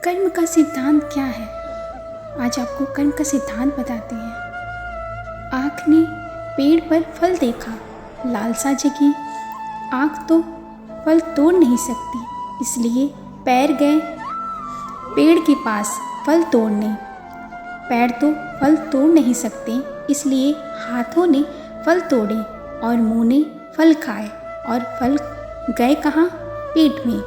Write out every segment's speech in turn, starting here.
कर्म का सिद्धांत क्या है? आज आपको कर्म का सिद्धांत बताते हैं। आँख ने पेड़ पर फल देखा, लालसा जगी। आँख तो फल तोड़ नहीं सकती, इसलिए पैर गए पेड़ के पास फल तोड़ने। पैर तो फल तोड़ नहीं सकते, इसलिए हाथों ने फल तोड़े और मुंह ने फल खाए, और फल गए कहाँ? पेट में।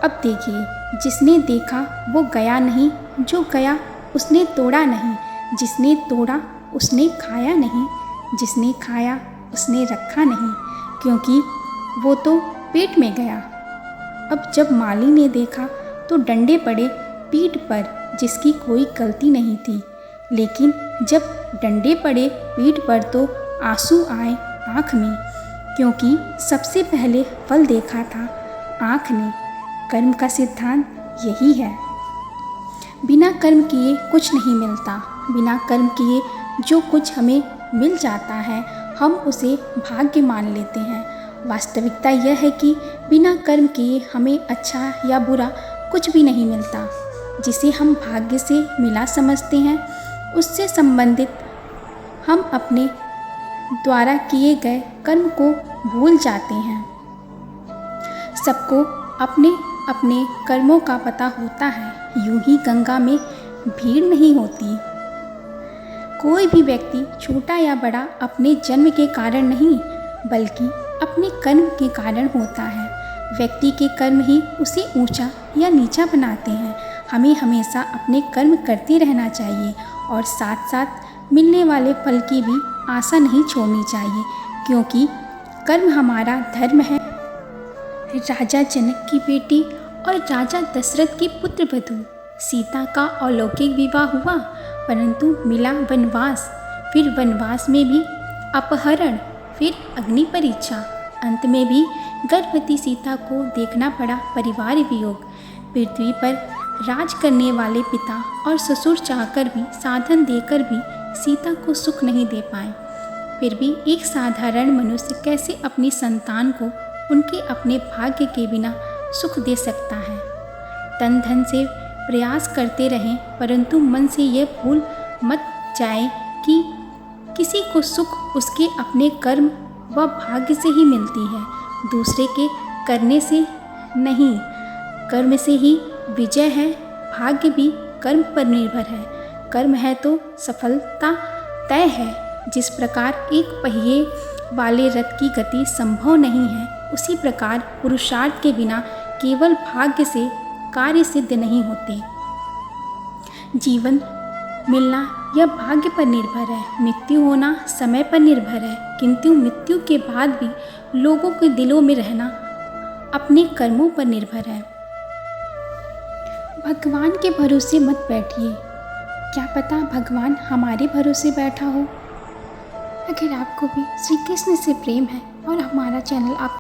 अब देखिए, जिसने देखा वो गया नहीं, जो गया उसने तोड़ा नहीं, जिसने तोड़ा उसने खाया नहीं, जिसने खाया उसने रखा नहीं, क्योंकि वो तो पेट में गया। अब जब माली ने देखा तो डंडे पड़े पीठ पर, जिसकी कोई गलती नहीं थी। लेकिन जब डंडे पड़े पीठ पर तो आंसू आए आँख में, क्योंकि सबसे पहले फल देखा था आँख ने। कर्म का सिद्धांत यही है। बिना कर्म किए कुछ नहीं मिलता। बिना कर्म किए जो कुछ हमें मिल जाता है, हम उसे भाग्य मान लेते हैं। वास्तविकता यह है कि बिना कर्म किए हमें अच्छा या बुरा कुछ भी नहीं मिलता। जिसे हम भाग्य से मिला समझते हैं, उससे संबंधित हम अपने द्वारा किए गए कर्म को भूल जाते हैं। सबको अपने अपने कर्मों का पता होता है। यूं ही गंगा में भीड़ नहीं होती। कोई भी व्यक्ति छोटा या बड़ा अपने जन्म के कारण नहीं, बल्कि अपने कर्म के कारण होता है। व्यक्ति के कर्म ही उसे ऊंचा या नीचा बनाते हैं। हमें हमेशा अपने कर्म करते रहना चाहिए और साथ साथ मिलने वाले फल की भी आशा नहीं छोड़नी चाहिए, क्योंकि कर्म हमारा धर्म है। राजा जनक की बेटी और राजा दशरथ की पुत्र वधू सीता का अलौकिक विवाह हुआ, परंतु मिला वनवास। फिर वनवास में भी अपहरण, फिर अग्नि परीक्षा, अंत में भी गर्भवती सीता को देखना पड़ा परिवार वियोग। पृथ्वी पर राज करने वाले पिता और ससुर चाहकर भी, साधन देकर भी सीता को सुख नहीं दे पाए। फिर भी एक साधारण मनुष्य कैसे अपनी संतान को उनके अपने भाग्य के बिना सुख दे सकता है? तन धन से प्रयास करते रहें, परंतु मन से यह भूल मत जाए कि किसी को सुख उसके अपने कर्म व भाग्य से ही मिलती है, दूसरे के करने से नहीं। कर्म से ही विजय है, भाग्य भी कर्म पर निर्भर है। कर्म है तो सफलता तय है। जिस प्रकार एक पहिए वाले रथ की गति संभव नहीं है, उसी प्रकार पुरुषार्थ के बिना केवल भाग्य से कार्य सिद्ध नहीं होते। जीवन मिलना यह भाग्य पर निर्भर है, मृत्यु होना समय पर निर्भर है, किंतु मृत्यु के बाद भी लोगों के दिलों में रहना अपने कर्मों पर निर्भर है। भगवान के भरोसे मत बैठिए, क्या पता भगवान हमारे भरोसे बैठा हो। अगर आपको भी श्री कृष्ण से प्रेम है और हमारा चैनल आप